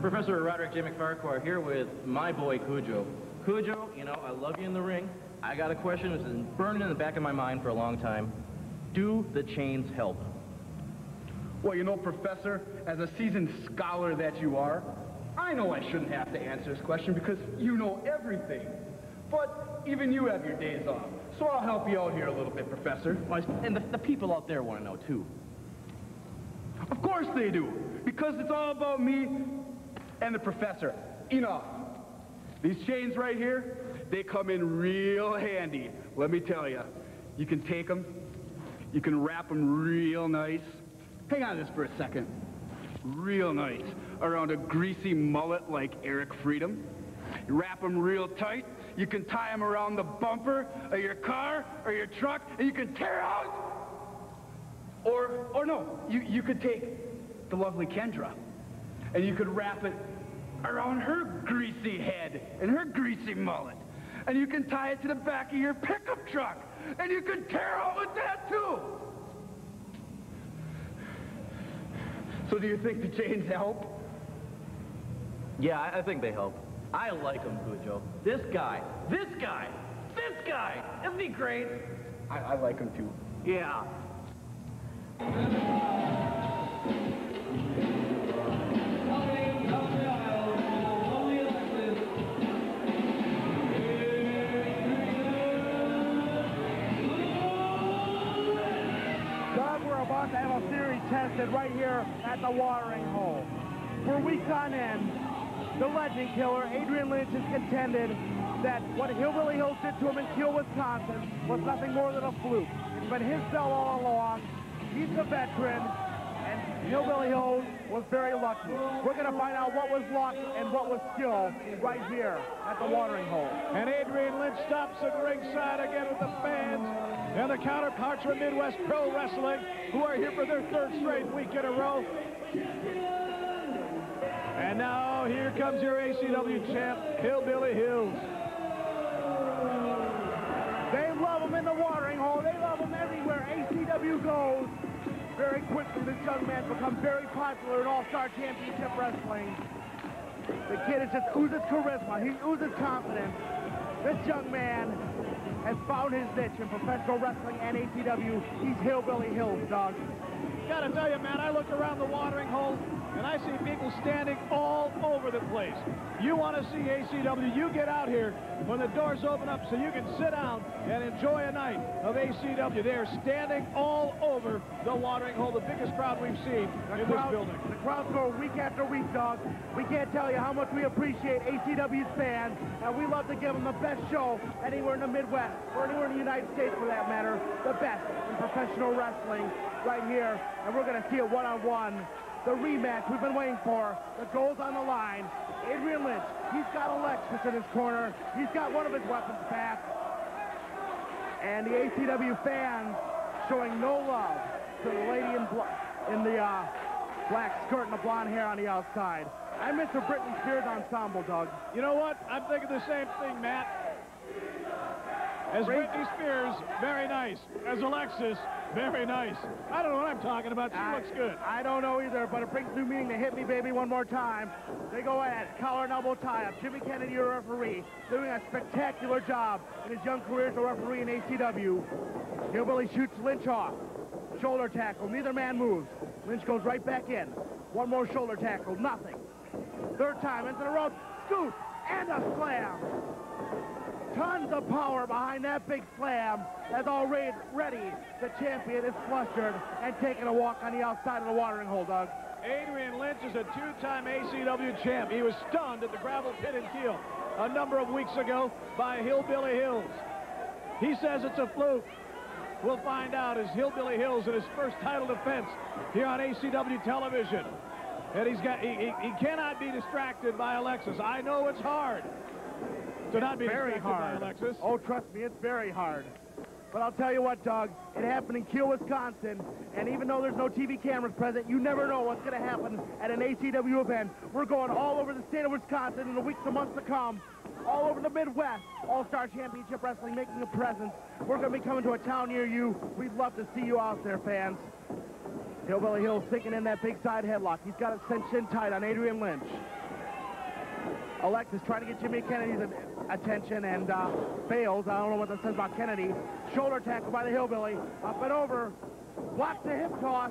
Professor Roderick J. McFarquhar here with my boy Kujo. Kujo, you know, I love you in the ring. I got a question that's been burning in the back of my mind for a long time. Do the chains help? Well, you know, Professor, as a seasoned scholar that you are, I know I shouldn't have to answer this question because you know everything. But even you have your days off. So I'll help you out here a little bit, Professor. And the people out there want to know, too. Of course they do, because it's all about me and the Professor. Enough. These chains right here, they come in real handy. Let me tell you. You can take them, you can wrap them real nice. Hang on to this for a second. Real nice. Around a greasy mullet like Eric Freedom. You wrap them real tight. You can tie them around the bumper of your car or your truck, and you can tear out. Or no, you could take the lovely Kendra, and you could wrap it around her greasy head and her greasy mullet. And you can tie it to the back of your pickup truck, and you can tear out with that too. So do you think the chains help? Yeah, I think they help. I like him, Kujo. This guy, isn't he great? I like him too. Yeah. We're about to have a series tested right here at the watering hole. For weeks on end, the legend killer, Adrian Lynch, has contended that what Hillbilly Hills did to him in Kiel, Wisconsin was nothing more than a fluke. It's been his cell all along. He's a veteran, and Hillbilly Hills was very lucky. We're going to find out what was luck and what was skill right here at the watering hole. And Adrian Lynch stops at ringside again with the fans and the counterparts from Midwest Pro Wrestling, who are here for their third straight week in a row. And now here comes your ACW champ, Hillbilly Hills. They love him in the watering hole. They love him everywhere ACW goes. Very quickly, this young man becomes very popular in All-Star Championship Wrestling. The kid is just oozes charisma. He oozes confidence. This young man has found his niche in professional wrestling and ACW. He's Hillbilly Hills, dog. Gotta tell you, man, I look around the watering hole and I see people standing all over the place. You want to see ACW, you get out here when the doors open up so you can sit down and enjoy a night of ACW. They're standing all over the watering hole, the biggest crowd we've seen in this building. The crowds go week after week, dog. We can't tell you how much we appreciate ACW's fans, and we love to give them the best show anywhere in the Midwest, or anywhere in the United States for that matter, the best in professional wrestling right here, and we're going to see it one-on-one. The rematch we've been waiting for, the goal's on the line. Adrian Lynch, he's got Alexis in his corner. He's got one of his weapons back. And the ACW fans showing no love to the lady in the black skirt and the blonde hair on the outside. I miss the Britney Spears ensemble, Doug. You know what? I'm thinking the same thing, Matt. As Britney Spears, very nice. As Alexis, very nice. I don't know what I'm talking about. She looks good. I don't know either, but it brings new meaning to Hit Me Baby one more time. They go at it. Collar and elbow tie-up. Jimmy Kennedy, your referee, doing a spectacular job in his young career as a referee in ACW. Hillbilly shoots Lynch off. Shoulder tackle. Neither man moves. Lynch goes right back in. One more shoulder tackle. Nothing. Third time into the rope. Scoot and a slam. Tons of power behind that big slam as already the champion is flustered and taking a walk on the outside of the watering hole, Doug. Adrian Lynch is a two-time ACW champ. He was stunned at the gravel pit in Kiel a number of weeks ago by Hillbilly Hills. He says it's a fluke. We'll find out as Hillbilly Hills in his first title defense here on ACW television. And he cannot be distracted by Alexis. I know it's hard to not be very hard, Alexis. Oh, trust me, it's very hard. But I'll tell you what, Doug, it happened in Kiel, Wisconsin, and even though there's no TV cameras present, you never know what's going to happen at an ACW event. We're going all over the state of Wisconsin in the weeks and months to come, all over the Midwest, All-Star Championship Wrestling making a presence. We're going to be coming to a town near you. We'd love to see you out there, fans. Hillbilly Hills sinking in that big side headlock. He's got it cinched in tight on Adrian Lynch. Alexis trying to get Jimmy Kennedy's attention and fails. I don't know what that says about Kennedy. Shoulder tackle by the Hillbilly. Up and over. Blocks the hip toss.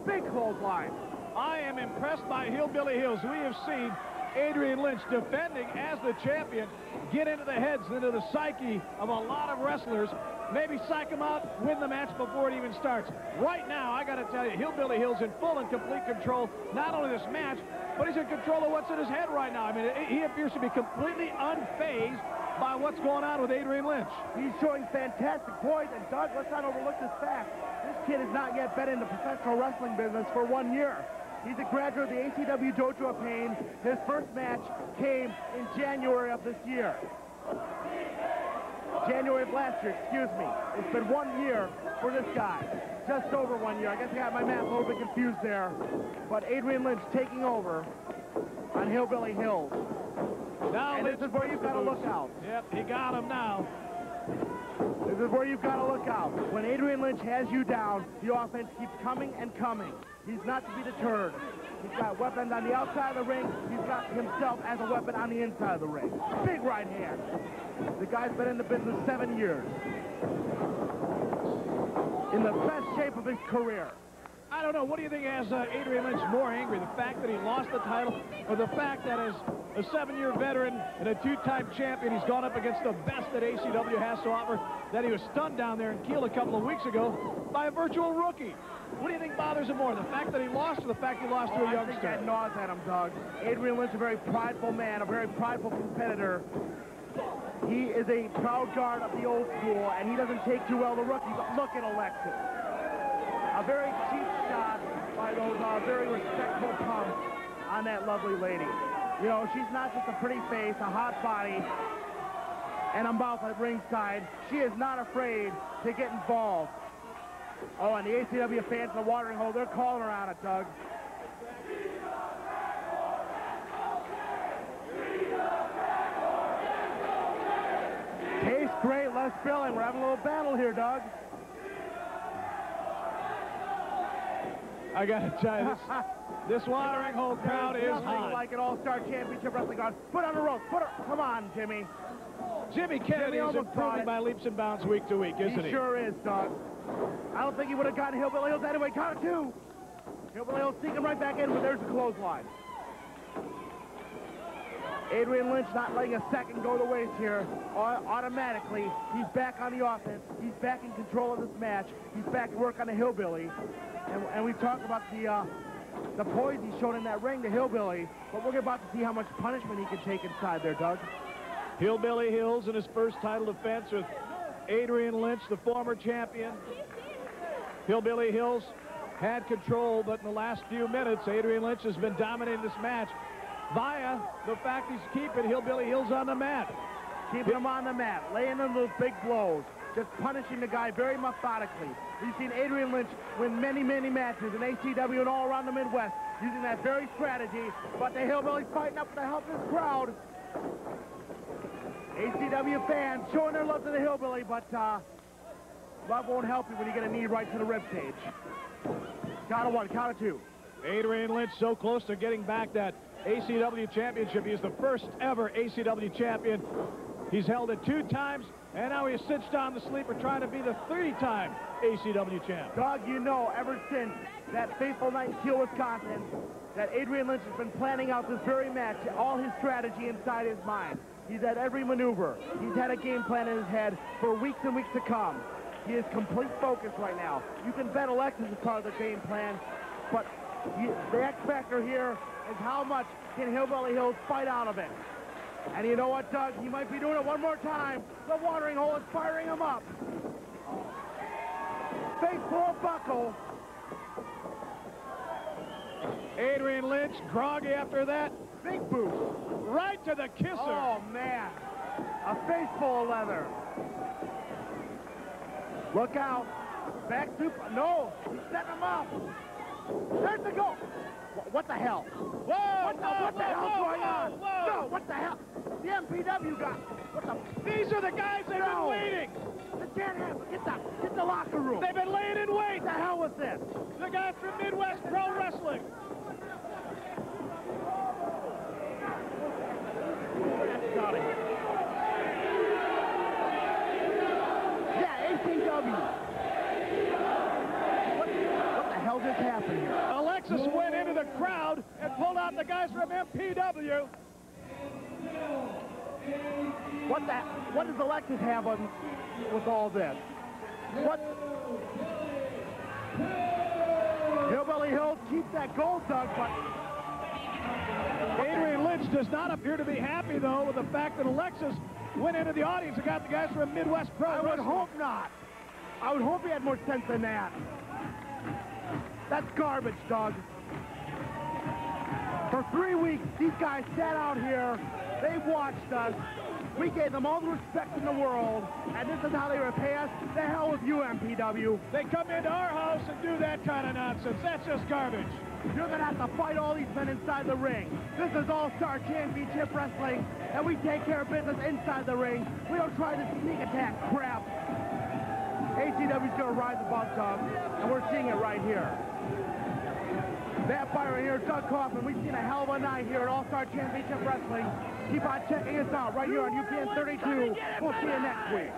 Big clothesline. I am impressed by Hillbilly Hills. We have seen Adrian Lynch, defending as the champion, get into the heads, into the psyche of a lot of wrestlers. Maybe psych them out, win the match before it even starts. Right now, I got to tell you, Hillbilly Hill's in full and complete control, not only this match, but he's in control of what's in his head right now. I mean, he appears to be completely unfazed by what's going on with Adrian Lynch. He's showing fantastic poise, and Doug, let's not overlook this fact. This kid has not yet been in the professional wrestling business for 1 year. He's a graduate of the ACW Dojo of Pain. His first match came in January of this year. January of last year, excuse me. It's been 1 year for this guy. Just over 1 year. I guess I got my math a little bit confused there. But Adrian Lynch taking over on Hillbilly Hills. Now and this is where you've got to look out. Yep, he got him now. This is where you've got to look out. When Adrian Lynch has you down, the offense keeps coming and coming. He's not to be deterred. He's got weapons on the outside of the ring. He's got himself as a weapon on the inside of the ring. Big right hand. The guy's been in the business 7 years. In the best shape of his career. I don't know. What do you think has Adrian Lynch more angry? The fact that he lost the title, or the fact that as a 7-year veteran and a 2-time champion, he's gone up against the best that ACW has to offer, that he was stunned down there in Kiel a couple of weeks ago by a virtual rookie? What do you think bothers him more, the fact that he lost or the fact he lost to a youngster? I think that gnaws at him, Doug. Adrian Lynch, a very prideful man, a very prideful competitor. He is a proud guard of the old school, and he doesn't take too well the rookies. Look at Alexis. A very cheap shot by those very respectful pumps on that lovely lady. You know, she's not just a pretty face, a hot body, and a mouth at ringside. She is not afraid to get involved. Oh, and the ACW fans in the watering hole, they're calling her on it, Doug. Tastes great, less billing. We're having a little battle here, Doug. I gotta tell you, this watering hole crowd is hot. Like an all-star championship wrestling crowd. Put on the ropes. Come on, Jimmy. Jimmy Kennedy is improving by leaps and bounds week to week, isn't he? He sure is, Doug. I don't think he would have gotten Hillbilly Hills anyway. Count of 2. Hillbilly Hills sneaking right back in, but there's the clothesline. Adrian Lynch not letting a second go to waste here. Automatically, he's back on the offense. He's back in control of this match. He's back to work on the Hillbilly. And we talked about the poise he's shown in that ring, the Hillbilly. But we're about to see how much punishment he can take inside there, Doug. Hillbilly Hills in his first title defense with Adrian Lynch, the former champion. Hillbilly Hills had control, but in the last few minutes, Adrian Lynch has been dominating this match via the fact he's keeping Hillbilly Hills on the mat. Keeping him on the mat, laying in those big blows, just punishing the guy very methodically. We've seen Adrian Lynch win many, many matches in ACW and all around the Midwest using that very strategy, but the Hillbilly's fighting up with the help of this crowd. ACW fans showing their love to the Hillbilly, but love won't help you when you get a knee right to the ribcage. Count of 1, count of 2. Adrian Lynch so close to getting back that ACW championship. He is the first ever ACW champion. He's held it 2 times, and now he's cinched on the sleeper trying to be the 3-time ACW champ. Doug, you know, ever since that fateful night in Kiel, Wisconsin, that Adrian Lynch has been planning out this very match, all his strategy inside his mind. He's had every maneuver. He's had a game plan in his head for weeks and weeks to come. He is complete focus right now. You can bet Alexis is part of the game plan, but the X factor here is how much can Hillbilly Hills fight out of it. And you know what, Doug? He might be doing it one more time. The watering hole is firing him up. Face full buckle. Adrian Lynch, groggy after that. Big boot. Right to the kisser. Oh, man. A face full of leather. Look out. Back super. No, he's setting him up. There's the goal. What the hell? Whoa, what the hell's going on? No, what the hell? The MPW guy. What the? These are the guys they've been waiting. This can't happen. Get the locker room. They've been laying in wait. What the hell was this? The guys from Midwest Pro Wrestling. out of here. Yeah, ACW. What the hell just happened here? Alexis went into the crowd and pulled out the guys from MPW. What does Alexis have on with all this? What? Hillbilly Hills keeps that gold, Doug, but Adrian Lynch does not appear to be happy, though, with the fact that Alexis went into the audience and got the guys from Midwest Pro I would Wrestling. hope not. I would hope he had more sense than that. That's garbage, Doug. For 3 weeks, these guys sat out here. They watched us. We gave them all the respect in the world, and this is how they repay us. The hell with you, MPW. They come into our house and do that kind of nonsense. That's just garbage. You're going to have to fight all these men inside the ring. This is All-Star Championship Wrestling, and we take care of business inside the ring. We don't try this sneak attack crap. ACW's going to rise above, Doug, and we're seeing it right here. That fire here, Doug Kaufman. We've seen a hell of a night here at All-Star Championship Wrestling. Keep on checking us out right here on UPN 32. We'll see you next week.